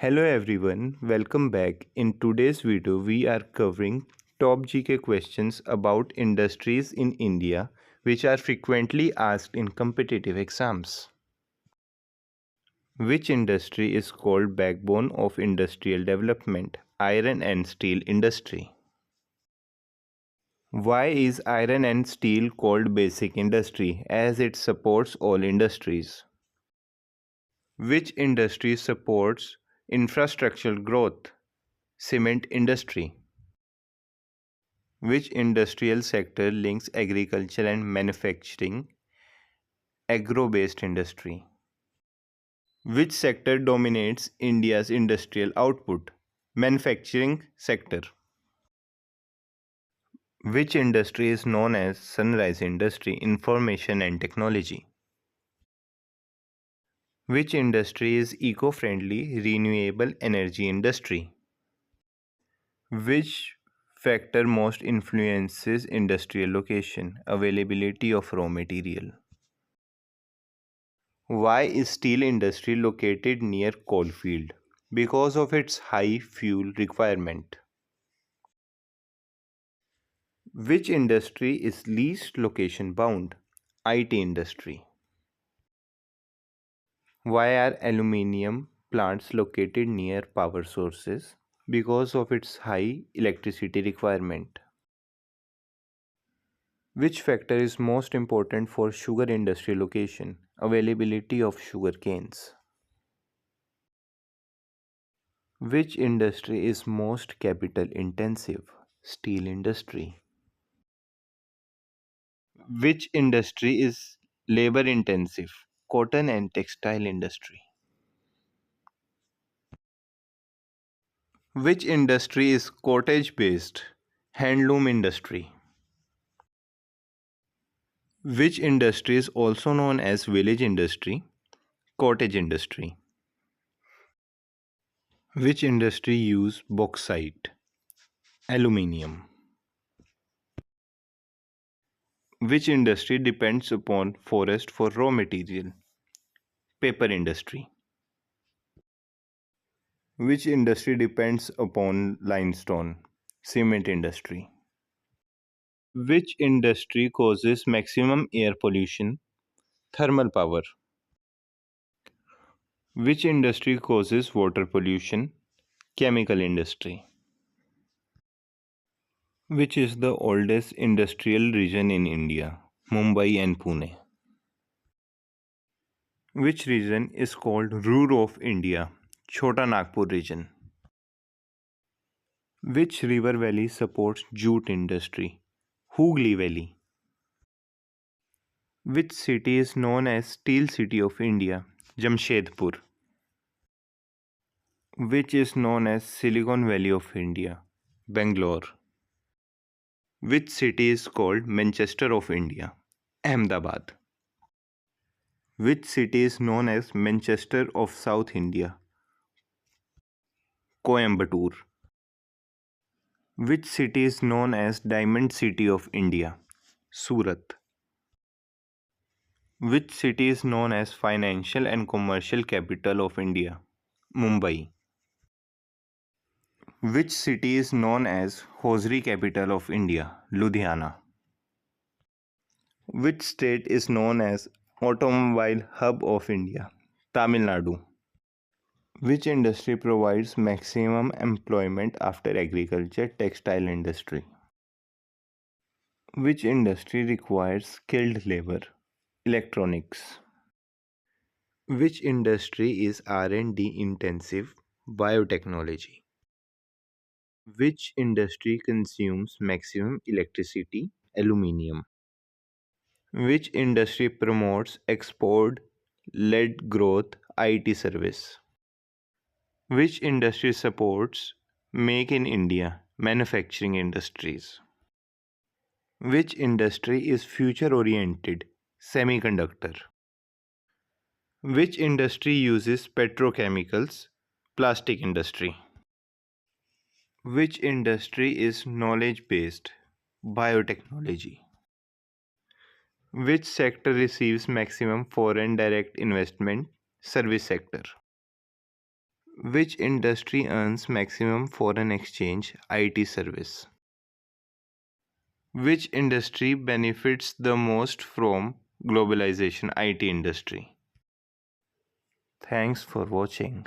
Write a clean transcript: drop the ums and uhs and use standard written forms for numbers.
Hello everyone, welcome back. In today's video, we are covering top GK questions about industries in India which are frequently asked in competitive exams. Which industry is called backbone of industrial development? Iron and steel industry. Why is iron and steel called basic industry as it supports all industries? Which industry supports infrastructural growth? Cement industry. Which industrial sector links agriculture and manufacturing? Agro-based industry. Which sector dominates India's industrial output? Manufacturing sector. Which industry is known as sunrise industry, information and technology? Which industry is eco-friendly, renewable energy industry? Which factor most influences industrial location? Availability of raw material. Why is steel industry located near coalfield? Because of its high fuel requirement. Which industry is least location bound? IT industry. Why are aluminium plants located near power sources? Because of its high electricity requirement. Which factor is most important for sugar industry location? Availability of sugar canes. Which industry is most capital intensive? Steel industry. Which industry is labor intensive? Cotton and textile industry. Which industry is cottage based? Handloom industry. Which industry is also known as village industry? Cottage industry. Which industry use bauxite? Aluminium. Which industry depends upon forest for raw material? Paper industry. Which industry depends upon limestone? Cement industry. Which industry causes maximum air pollution? Thermal power. Which industry causes water pollution? Chemical industry. Which is the oldest industrial region in India? Mumbai and Pune. Which region is called Ruhr of India? Chota Nagpur region. Which river valley supports jute industry? Hooghly Valley. Which city is known as Steel City of India? Jamshedpur. Which is known as Silicon Valley of India? Bangalore. Which city is called Manchester of India? Ahmedabad. Which city is known as Manchester of South India? Coimbatore. Which city is known as Diamond City of India? Surat. Which city is known as Financial and Commercial Capital of India? Mumbai. Which city is known as Hosiery Capital of India? Ludhiana. Which state is known as Automobile Hub of India? Tamil Nadu. Which industry provides maximum employment after agriculture? Textile industry. Which industry requires skilled labor? Electronics. Which industry is R&D intensive? Biotechnology. Which industry consumes maximum electricity? Aluminium. Which industry promotes export-led growth? IT service. Which industry supports Make in India? Manufacturing industries. Which industry is future-oriented? Semiconductor. Which industry uses petrochemicals? Plastic industry. Which industry is knowledge-based? Biotechnology. Which sector receives maximum foreign direct investment? Service sector. Which industry earns maximum foreign exchange? IT service. Which industry benefits the most from globalization? IT industry. Thanks for watching.